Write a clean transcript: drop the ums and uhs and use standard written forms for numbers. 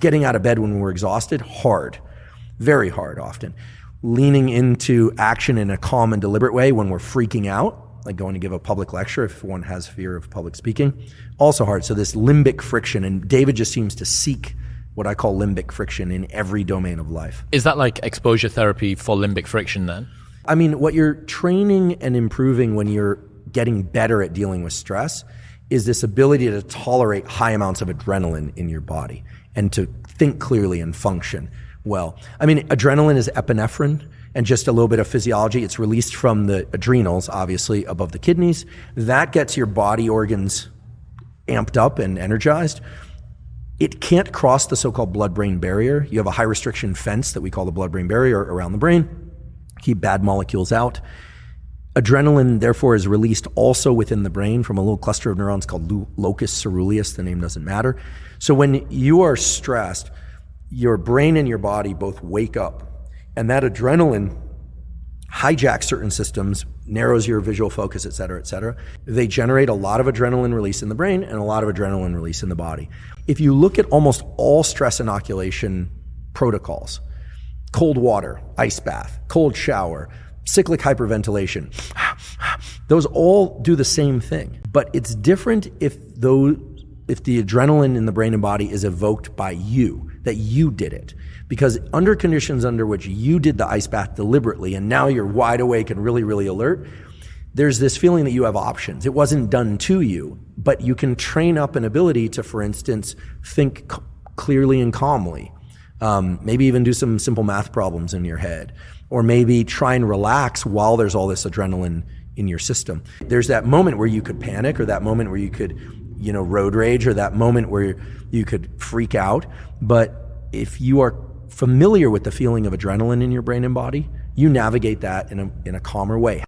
Getting out of bed when we're exhausted, hard, very hard often. Leaning into action in a calm and deliberate way when we're freaking out, like going to give a public lecture if one has fear of public speaking, also hard. So this limbic friction, and David just seems to seek what I call limbic friction in every domain of life. Is that like exposure therapy for limbic friction then? I mean, what you're training and improving when you're getting better at dealing with stress is this ability to tolerate high amounts of adrenaline in your body and to think clearly and function well. I mean, adrenaline is epinephrine, and just a little bit of physiology. It's released from the adrenals, obviously, above the kidneys. That gets your body organs amped up and energized. It can't cross the so-called blood-brain barrier. You have a high-restriction fence that we call the blood-brain barrier around the brain, keep bad molecules out. Adrenaline, therefore, is released also within the brain from a little cluster of neurons called locus ceruleus. The name doesn't matter. So when you are stressed, your brain and your body both wake up, and that adrenaline hijacks certain systems, narrows your visual focus, et cetera, et cetera. They generate a lot of adrenaline release in the brain and a lot of adrenaline release in the body. If you look at almost all stress inoculation protocols, cold water, ice bath, cold shower, cyclic hyperventilation, those all do the same thing. But it's different if the adrenaline in the brain and body is evoked by you, that you did it. Because under conditions under which you did the ice bath deliberately and now you're wide awake and really, really alert, there's this feeling that you have options. It wasn't done to you, but you can train up an ability to, for instance, think clearly and calmly. Maybe even do some simple math problems in your head. Or maybe try and relax while there's all this adrenaline in your system. There's that moment where you could panic, or that moment where you could, road rage, or that moment where you could freak out. But if you are familiar with the feeling of adrenaline in your brain and body, you navigate that in a calmer way.